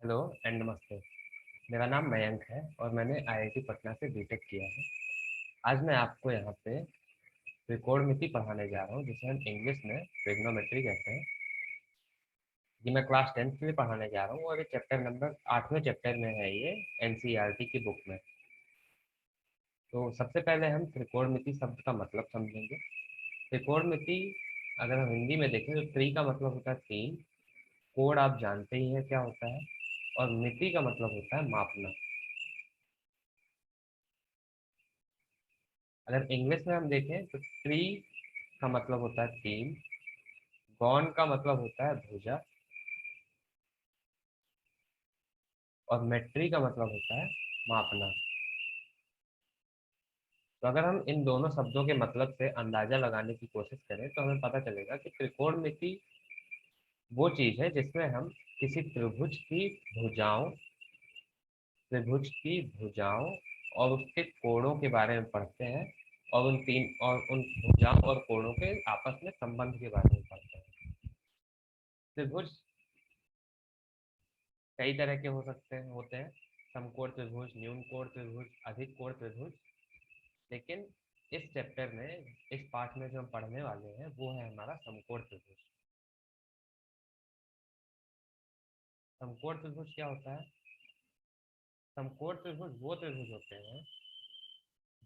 Hello and नमस्ते। मेरा नाम मयंक है और मैंने आईआईटी पटना से बीटेक किया है। आज मैं आपको यहाँ पे त्रिकोणमिति पढ़ाने जा रहा हूँ, जिसे हम इंग्लिश में ट्रिग्नोमेट्री कहते हैं। ये मैं क्लास 10th के लिए पढ़ाने जा रहा हूँ और ये चैप्टर नंबर 8वें चैप्टर में है, ये एनसीईआरटी की बुक में। तो सबसे पहले हम त्रिकोणमिति शब्द का मतलब समझेंगे। त्रिकोणमिति अगर हम हिंदी में देखें तो त्रि का मतलब होता है तीन, कोण आप जानते ही हैं क्या होता है, और मिति का मतलब होता है मापना। अगर इंग्लिश में हम देखें तो ट्री का मतलब होता है तीन, गॉन का मतलब होता है भुजा, और मेट्री का मतलब होता है मापना। तो अगर हम इन दोनों शब्दों के मतलब से अंदाजा लगाने की कोशिश करें तो हमें पता चलेगा कि त्रिकोणमिति वो चीज है जिसमें हम किसी त्रिभुज की भुजाओं और उसके कोणों के बारे में पढ़ते हैं, और उन भुजाओं और कोणों के आपस में संबंध के बारे में पढ़ते हैं। त्रिभुज कई तरह के होते हैं, समकोण त्रिभुज, न्यून कोण त्रिभुज, अधिक कोण त्रिभुज। लेकिन इस चैप्टर में, इस पाठ में जो हम पढ़ने वाले हैं वो है हमारा समकोण त्रिभुज। समकोण त्रिभुज क्या होता है? समकोण त्रिभुज वो त्रिभुज होते हैं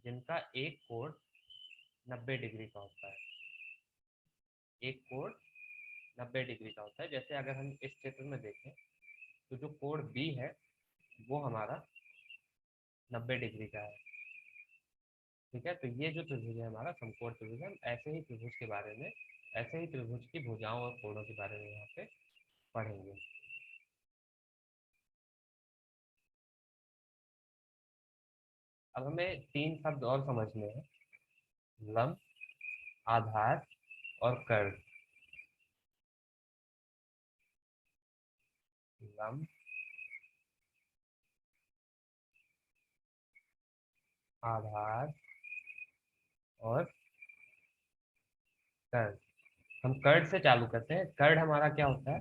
जिनका एक कोण 90 डिग्री का होता है। एक कोण 90 डिग्री का होता है। जैसे अगर हम इस चित्र में देखें तो जो कोण बी है वो हमारा 90 डिग्री का है। ठीक है, तो ये जो त्रिभुज है हमारा समकोण त्रिभुज है। हम ऐसे ही त्रिभुज के बारे में, ऐसे ही त्रिभुज की भुजाओं और कोणों के बारे में यहाँ पे पढ़ेंगे। अब हमें तीन शब्द और समझने हैं: लंब, आधार और कर्ण। लंब, आधार और कर्ण। हम कर्ण से चालू करते हैं। कर्ण हमारा क्या होता है?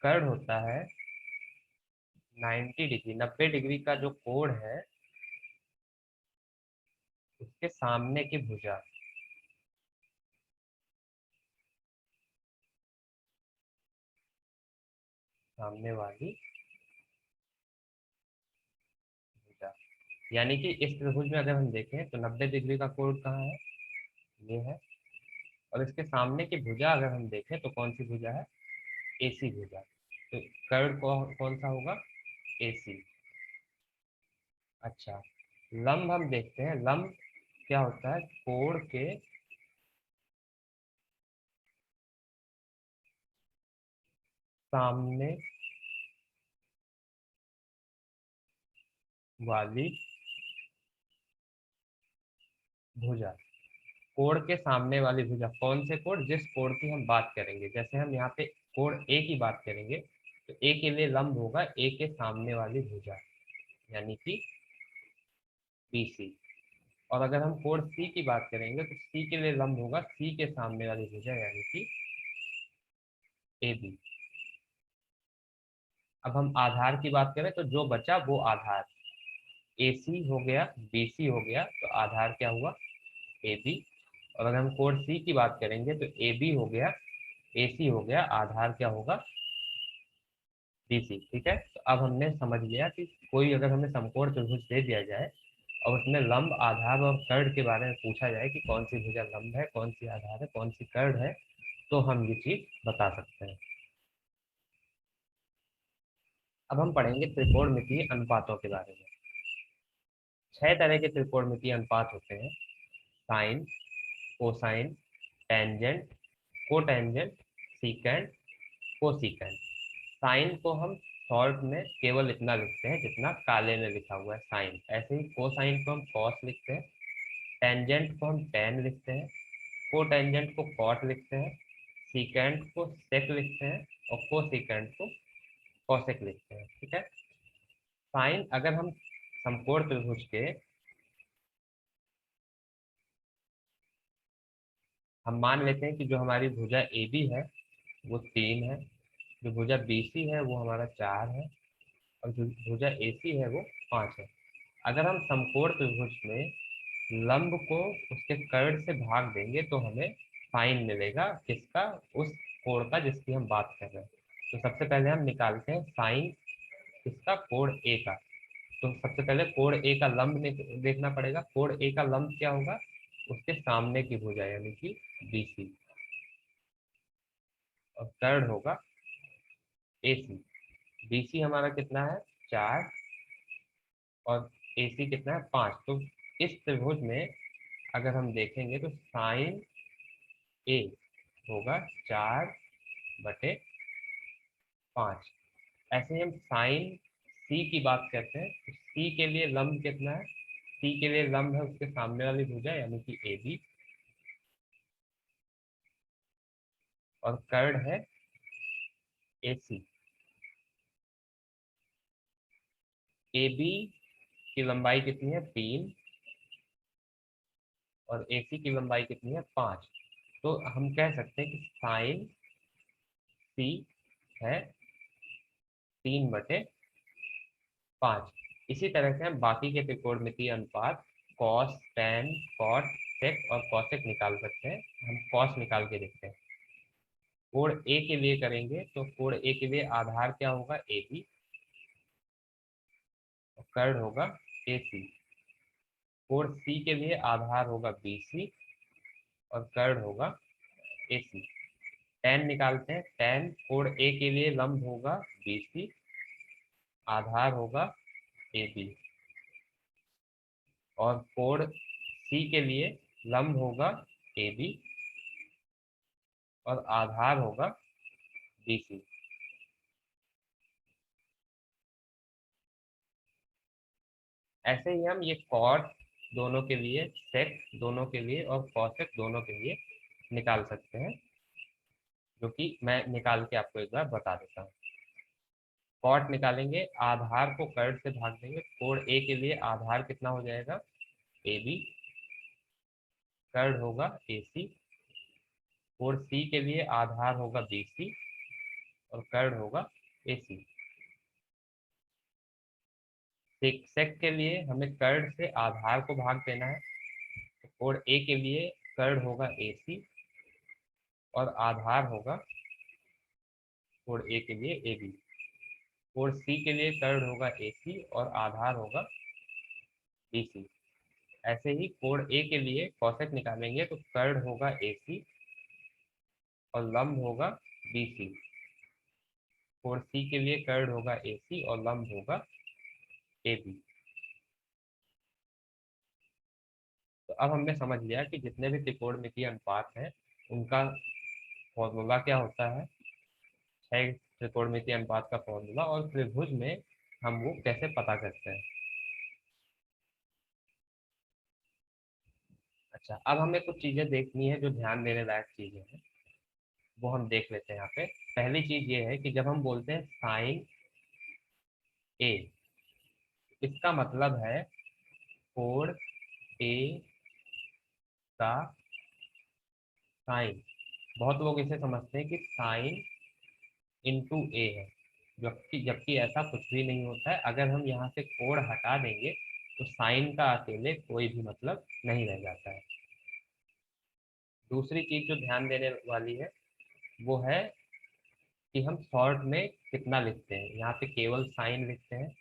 कर्ण होता है 90 डिग्री, 90 डिग्री का जो कोण है उसके सामने की भुजा। सामने वाली भुजा, यानी कि इस त्रिभुज में अगर हम देखें तो 90 डिग्री का कोण कहाँ है? ये है। और इसके सामने की भुजा अगर हम देखें तो कौन सी भुजा है? एसी भुजा। तो कर्ण कौन सा होगा? एसी। अच्छा, लंब हम देखते हैं। लंब क्या होता है? कोण के सामने वाली भुजा। कोण के सामने वाली भुजा, कौन से कोण? जिस कोण की हम बात करेंगे। जैसे हम यहाँ पे कोण ए की बात करेंगे तो ए के लिए लंब होगा ए के सामने वाली भुजा, यानी कि बीसी। और अगर हम कोण सी की बात करेंगे तो सी के लिए लंब होगा सी के सामने वाली भुजा, यानी कि ए बी। अब हम आधार की बात करें तो जो बचा वो आधार, ए सी हो गया, बी सी हो गया, तो आधार क्या हुआ? A B. और अगर हम कोण सी की बात करेंगे तो ए बी हो गया, ए सी हो गया, आधार क्या होगा? B C. ठीक है, तो अब हमने समझ लिया कि कोई अगर हमें समकोण त्रिभुज दे दिया जाए और उसमें लंब, आधार और कर्ण के बारे में पूछा जाए कि कौन सी भुजा लंब है, कौन सी आधार है, कौन सी कर्ण है, तो हम ये चीज बता सकते हैं। अब हम पढ़ेंगे त्रिकोणमितीय अनुपातों के बारे में। 6 तरह के त्रिकोणमितीय अनुपात होते हैं: sine, cosine, tangent, cotangent, secant, cosecant. Sine को हम शॉर्ट में केवल इतना लिखते हैं जितना काले में लिखा हुआ है, साइन। ऐसे ही कोसाइन को हम कॉस लिखते हैं, टेंजेंट को हम टेन लिखते हैं, कोटेंजेंट को कॉट लिखते हैं, सीकेंट को सेक लिखते हैं, और कोसीकेंट को कॉसेक लिखते हैं। ठीक है, साइन अगर हम समकोण त्रिभुज के, हम मान लेते हैं कि जो हमारी भुजा ए बी है वो तीन है, जो भुजा बी सी है वो हमारा चार है, और जो भुजा AC है वो 5 है। अगर हम समकोण त्रिभुज में लंब को उसके कर्ण से भाग देंगे तो हमें साइन मिलेगा, किसका? उस कोण का जिसकी हम बात कर रहे हैं। तो सबसे पहले हम निकालते हैं साइन किसका? कोण ए का। तो सबसे पहले कोण ए का लंब देखना पड़ेगा। कोण ए का लंब क्या होगा? उसके सामने की भुजा यानी कि BC, और कर्ण होगा AC। BC हमारा कितना है? 4, और AC कितना है? 5। तो इस त्रिभुज में अगर हम देखेंगे तो साइन ए होगा 4/5। ऐसे ही हम साइन C की बात करते हैं तो C के लिए लंब कितना है? C के लिए लंब है उसके सामने वाली भुजा यानी कि AB, और कर्ण है AC। AB की लंबाई कितनी है? 3, और AC की लंबाई कितनी है? 5। तो हम कह सकते हैं कि साइन C है 3/5। इसी तरह से हम बाकी के त्रिकोणमितीय अनुपात कॉस, टैन, कॉट, सेक और कॉसेक निकाल सकते हैं। हम कॉस निकाल के देखते हैं। कोण ए के लिए करेंगे तो कोण ए के लिए आधार क्या होगा? AB, और कर्ण होगा AC। कोण C के लिए आधार होगा BC, और कर्ण होगा AC। टैन निकालते हैं। टैन कोण ए के लिए लंब होगा BC, आधार होगा AB, और कोण C के लिए लंब होगा AB, और आधार होगा BC। ऐसे ही हम ये कॉट दोनों के लिए, सेक दोनों के लिए और कॉसेक दोनों के लिए निकाल सकते हैं, जो कि मैं निकाल के आपको एक बार बता देता हूँ। कॉट निकालेंगे, आधार को कर्ण से भाग देंगे। कोण ए के लिए आधार कितना हो जाएगा? AB, कर्ण होगा AC। कोण C के लिए आधार होगा BC, और कर्ण होगा AC। सेक के लिए हमें कर्ण से आधार को भाग देना है। तो कोण ए के लिए कर्ण होगा AC, और आधार होगा कोण ए के लिए AB। कोण C के लिए कर्ण होगा AC, और आधार होगा BC। ऐसे ही कोण ए के लिए कॉसेक निकालेंगे तो कर्ण होगा AC, और लंब होगा BC। कोण C के लिए कर्ण होगा AC, और लंब होगा AB। तो अब हमने समझ लिया कि जितने भी त्रिकोणमितीय अनुपात हैं उनका फॉर्मूला क्या होता है, 6 त्रिकोणमितीय अनुपात का फॉर्मूला, और त्रिभुज में हम वो कैसे पता करते हैं। अच्छा, अब हमें कुछ चीजें देखनी है जो ध्यान देने लायक चीजें हैं, वो हम देख लेते हैं यहाँ पे। पहली चीज ये है कि जब हम बोलते हैं साइन ए, इसका मतलब है कोण ए का साइन। बहुत लोग इसे समझते हैं कि साइन इंटू ए है, जबकि जबकि ऐसा कुछ भी नहीं होता है। अगर हम यहाँ से कोण हटा देंगे तो साइन का अकेले कोई भी मतलब नहीं रह जाता है। दूसरी चीज जो ध्यान देने वाली है वो है कि हम शॉर्ट में कितना लिखते हैं। यहाँ पे केवल साइन लिखते हैं,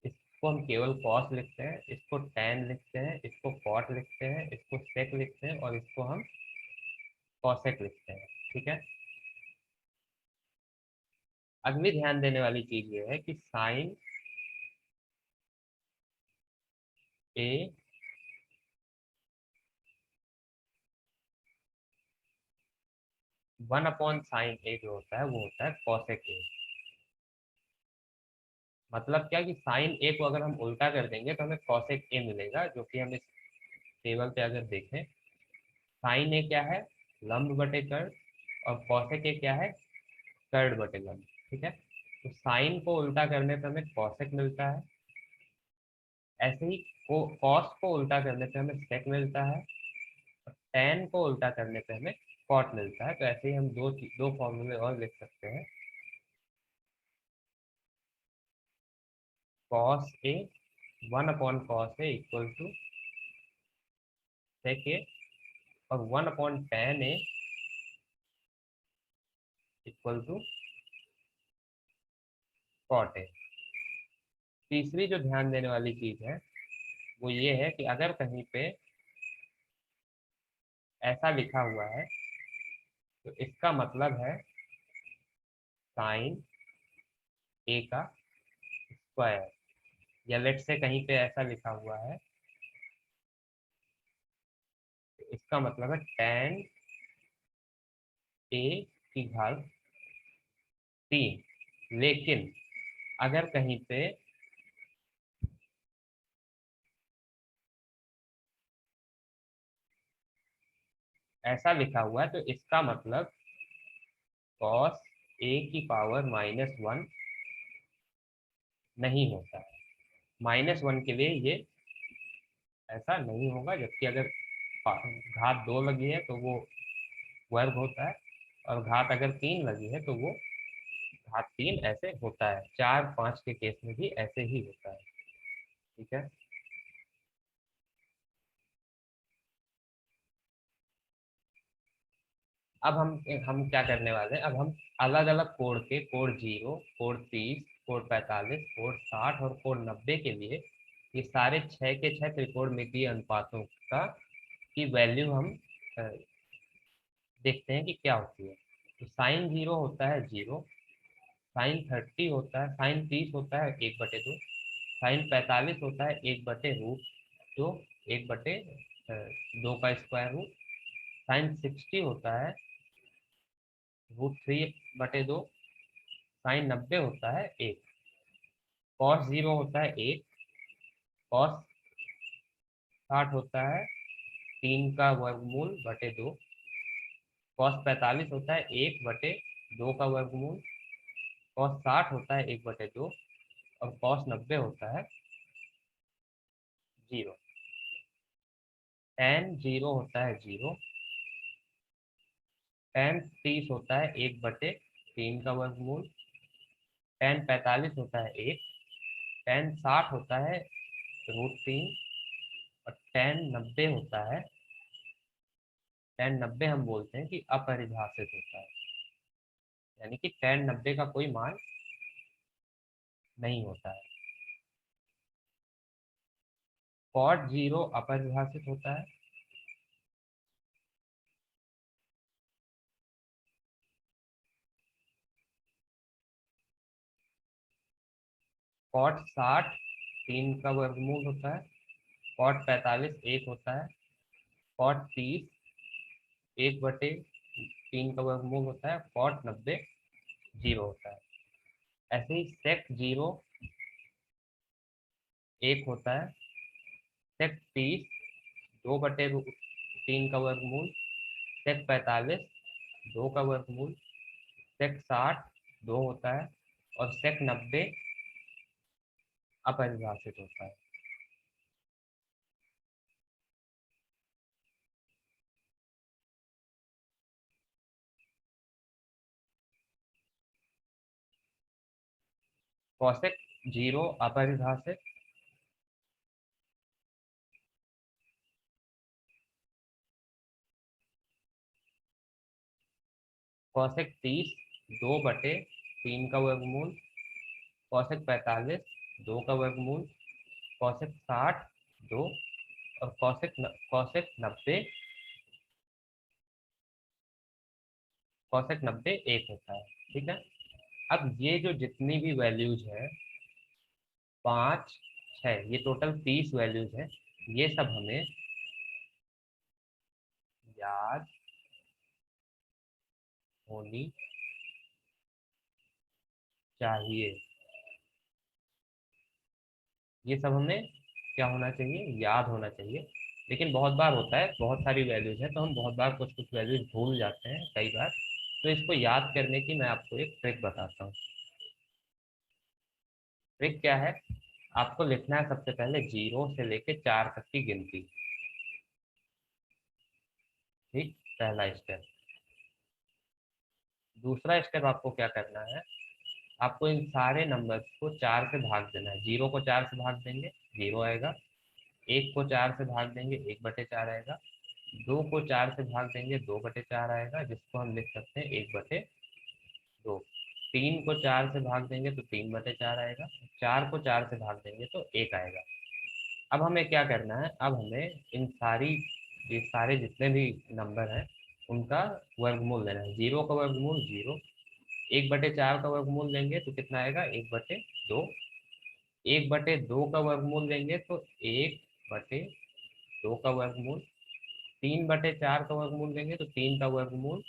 इसको हम केवल कॉस लिखते हैं, इसको टैन लिखते हैं, इसको कॉट लिखते हैं, इसको सेक लिखते हैं, और इसको हम कॉसेक लिखते हैं। ठीक है। अगली ध्यान देने वाली चीज ये है कि साइन ए 1/sin ए जो होता है वो होता है कॉसेक ए। मतलब क्या कि साइन ए को अगर हम उल्टा कर देंगे तो हमें कॉसेक ए मिलेगा, जो कि हम इस टेबल पे अगर देखें, साइन ए क्या है? लंब बटे कर्ण, और कॉसेक ए क्या है? कर्ण बटे लंब। ठीक है। तो साइन को उल्टा करने पे हमें कॉसेक मिलता है। ऐसे ही कॉस को उल्टा करने पे हमें सेक मिलता है, और टेन को उल्टा करने पे हमें कॉट मिलता है। तो ऐसे ही हम दो फॉर्मूले और लिख सकते हैं। Cos A 1/cos a equal to sec a और 1/tan a equal to cot a। तीसरी जो ध्यान देने वाली चीज है वो ये है कि अगर कहीं पे ऐसा लिखा हुआ है तो इसका मतलब है साइन ए का स्क्वायर, या लेट से कहीं पे ऐसा लिखा हुआ है तो इसका मतलब है tan ए की घात 3। लेकिन अगर कहीं पे ऐसा लिखा हुआ है तो इसका मतलब cos a की पावर -1 नहीं होता है। -1 के लिए ये ऐसा नहीं होगा, जबकि अगर घात 2 लगी है तो वो वर्ग होता है, और घात अगर 3 लगी है तो वो घात 3 ऐसे होता है। 4, 5 के केस में भी ऐसे ही होता है। ठीक है। अब हम क्या करने वाले हैं, अब हम अलग अलग कोड के, कोड 0, कोड 30, कोड 45, कोड 60 और कोड 90 के लिए ये सारे 6 के 6 त्रिकोणमितीय अनुपातों का की वैल्यू हम अ, देखते हैं कि क्या होती है। तो साइन 0 होता है 0, साइन 30 होता है, साइन 30 होता है 1/2, साइन 45 होता है 1/√2, 1/2 का स्क्वायर रूट, साइन 60 होता है √3/2, साइन 90 होता है 1, कॉस 0 होता है 1, कॉस 60 होता है 3 का वर्गमूल/2, कॉस 45 होता है 1/2 का वर्गमूल, कॉस 60 होता है 1/2 और कॉस 90 होता है 0। tan 0 होता है 0, tan 30 होता है 1/3 का वर्गमूल, tan 45 होता है 1, tan 60 होता है √3 और tan 90 हम बोलते हैं कि अपरिभाषित होता है, यानी कि tan 90 का कोई मान नहीं होता है। cot 0 अपरिभाषित होता है, cot 60 3 का वर्गमूल होता है, cot 45 1 होता है, cot 30 1/3 का वर्गमूल होता है, cot 90 0 होता है। ऐसे ही sec 0 1 होता है, sec 30 2/3 का वर्गमूल, sec 45 2 का वर्गमूल, sec 60 2 होता है और sec 90 अपरिभाषित होता है। cosec 0 अपरिभाषित, cosec 30 2/3 का वर्गमूल, cosec 45 2 का वर्गमूल, cosec 60 2 और cosec 90 1 होता है। ठीक है। अब ये जो जितनी भी वैल्यूज है 5, 6, ये टोटल 30 वैल्यूज है, ये सब हमें याद होनी चाहिए। ये सब हमें क्या होना चाहिए, याद होना चाहिए। लेकिन बहुत बार होता है, बहुत सारी वैल्यूज है तो हम बहुत बार कुछ कुछ वैल्यूज भूल जाते हैं कई बार। तो इसको याद करने की मैं आपको एक ट्रिक बताता हूँ। ट्रिक क्या है, आपको लिखना है सबसे पहले 0 से लेके 4 तक की गिनती। ठीक, पहला स्टेप। दूसरा स्टेप आपको क्या करना है, आपको इन सारे नंबर्स को 4 से भाग देना है। 0 को 4 से भाग देंगे 0 आएगा, 1 को 4 से भाग देंगे 1/4 आएगा, 2 को 4 से भाग देंगे 2/4 आएगा, जिसको हम लिख सकते हैं 1/2। 3 को 4 से भाग देंगे तो 3/4 आएगा, 4 को 4 से भाग देंगे तो 1 आएगा। अब हमें क्या करना है, अब हमें ये सारे जितने भी नंबर हैं उनका वर्गमूल लेना है। 0 का वर्गमूल 0, 1/4 का वर्गमूल लेंगे तो कितना आएगा 1/2, 1/2 का वर्गमूल लेंगे तो 1/2 का वर्गमूल, 3/4 का वर्गमूल लेंगे तो 3 का वर्गमूल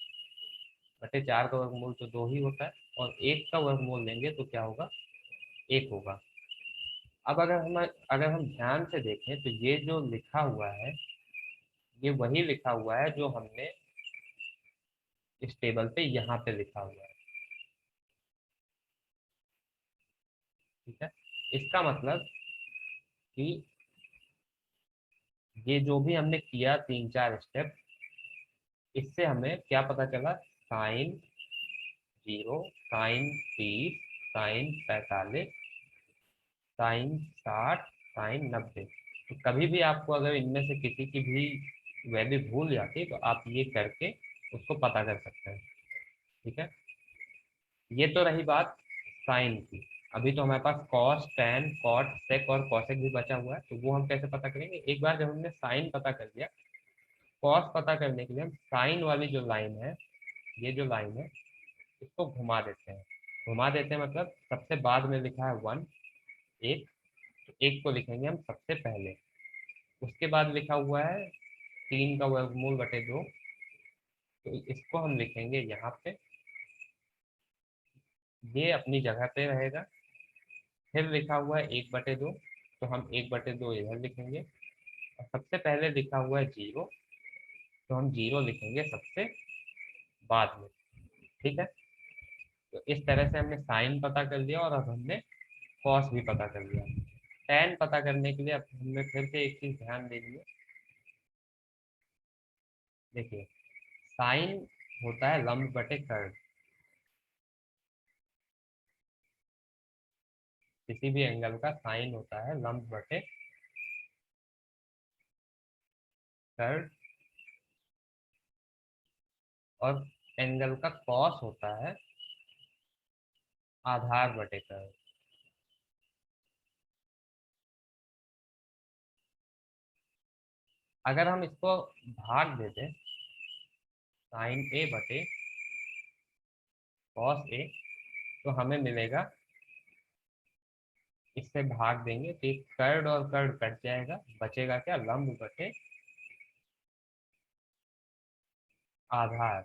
बटे 4 का वर्गमूल तो 2 ही होता है, और 1 का वर्गमूल लेंगे तो क्या होगा 1 होगा। अब अगर हम ध्यान से देखें तो ये जो लिखा हुआ है ये वही लिखा हुआ है जो हमने इस टेबल पे यहाँ पे लिखा हुआ है। ठीक है, इसका मतलब कि ये जो भी हमने किया 3-4 स्टेप, इससे हमें क्या पता चला, sin 0, sin 30, sin 45, sin 60, sin 90। तो कभी भी आपको अगर इनमें से किसी की भी वैल्यू भूल जाती तो आप ये करके उसको पता कर सकते हैं। ठीक है, ये तो रही बात साइन की। अभी तो हमारे पास कॉस, टैन, कॉट, सेक और कॉसेक भी बचा हुआ है, तो वो हम कैसे पता करेंगे। एक बार जब हमने साइन पता कर लिया, कॉस पता करने के लिए हम साइन वाली जो लाइन है, ये जो लाइन है इसको घुमा देते हैं। घुमा देते हैं मतलब सबसे बाद में लिखा है 1, 1, तो 1 को लिखेंगे हम सबसे पहले। उसके बाद लिखा हुआ है 3 का वर्गमूल बटे 2, तो इसको हम लिखेंगे यहाँ पे, ये अपनी जगह पे रहेगा। फिर लिखा हुआ है 1/2, तो हम 1/2 इधर लिखेंगे, और सबसे पहले लिखा हुआ है 0, तो हम 0 लिखेंगे सबसे बाद में। ठीक है, तो इस तरह से हमने साइन पता कर लिया और अब हमने कॉस भी पता कर लिया। टैन पता करने के लिए अब हमें फिर से एक चीज ध्यान देनी है। देखिए, साइन होता है लंब बटे कर्व। किसी भी एंगल का साइन होता है लंब बटे कर्व, और एंगल का कॉस होता है आधार बटे कर्व। अगर हम इसको भाग दे दें sin A/, cos A, तो हमें मिलेगा, इससे भाग देंगे तो एक कर्ड और कर्ड कट जाएगा, बचेगा क्या, लंब बटे आधार।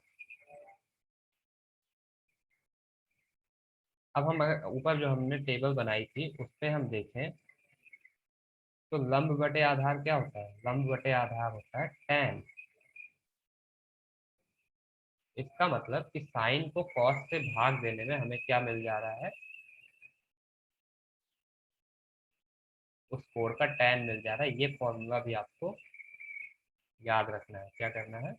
अब हम अगर ऊपर जो हमने टेबल बनाई थी उस पे हम देखें तो लंब बटे आधार क्या होता है, लंब बटे आधार होता है tan। इसका मतलब कि साइन को कॉस से भाग देने में हमें क्या मिल जा रहा है, उस कोण का tan मिल जा रहा है। ये फॉर्मूला भी आपको याद रखना है। क्या करना है,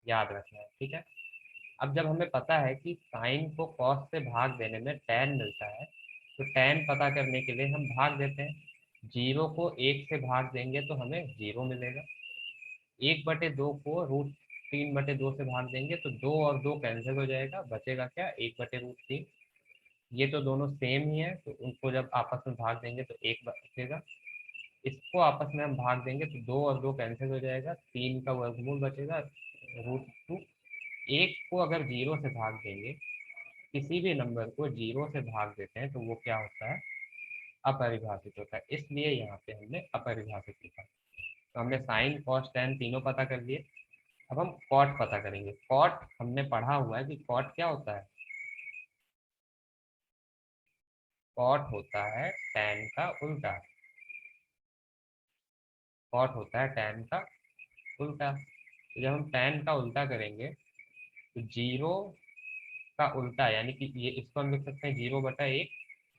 याद रखना है। ठीक है, अब जब हमें पता है कि साइन को कॉस से भाग देने में tan मिलता है, तो tan पता करने के लिए हम भाग देते हैं। 0 को 1 से भाग देंगे तो हमें 0 मिलेगा, 1/2 को √3/2 से भाग देंगे तो 2 और 2 कैंसिल हो जाएगा, बचेगा क्या, 1/√3। ये तो दोनों सेम ही है, तो उनको जब आपस में भाग देंगे तो 1 बचेगा। इसको आपस में हम भाग देंगे तो 2 और 2 कैंसिल हो जाएगा, 3 का वर्गमूल बचेगा √2। 1 को अगर 0 से भाग देंगे, किसी भी नंबर को 0 से भाग देते हैं तो वो क्या होता है, अपरिभाषित होता है। इसलिए यहाँ पे हमने अपरिभाषित लिखा। तो हमने साइन कॉस टैन तीनों पता कर लिए। अब हम कॉट पता करेंगे। कॉट हमने पढ़ा हुआ है कि कॉट क्या होता है, कॉट होता है टैन का उल्टा। कॉट होता है टैन का उल्टा। तो जब हम टैन का उल्टा करेंगे तो 0 का उल्टा, यानी कि ये इसको हम लिख सकते हैं 0/1।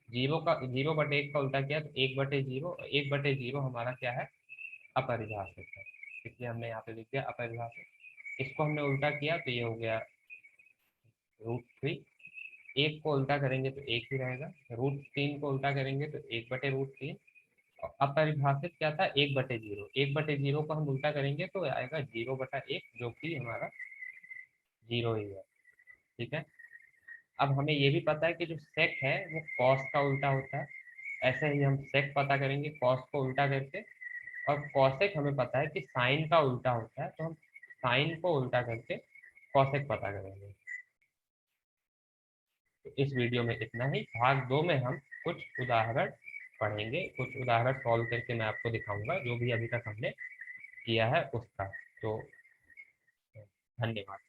0/1 का उल्टा किया तो 1/0, 1/0 हमारा क्या है, अपरिभाषित है। इसलिए हमने यहाँ पे लिख दिया अपरिभाषित। इसको हमने उल्टा किया तो ये हो गया √3। 1 को उल्टा करेंगे तो 1 ही रहेगा, √3 को उल्टा करेंगे तो 1/√3। अब परिभाषित क्या था, 1/0, 1/0 को हम उल्टा करेंगे तो आएगा 0/1, जो कि हमारा 0 ही है। ठीक है। अब हमें ये भी पता है कि जो सेक है वो कॉस का उल्टा होता है, ऐसे ही हम सेक पता करेंगे कॉस को उल्टा करके। और कॉसेक हमें पता है कि साइन का उल्टा होता है, तो हम साइन को उल्टा करके कॉसेक पता करेंगे। तो इस वीडियो में इतना ही। भाग 2 में हम कुछ उदाहरण पढ़ेंगे, कुछ उदाहरण सॉल्व करके मैं आपको दिखाऊंगा जो भी अभी तक हमने किया है उसका। तो धन्यवाद।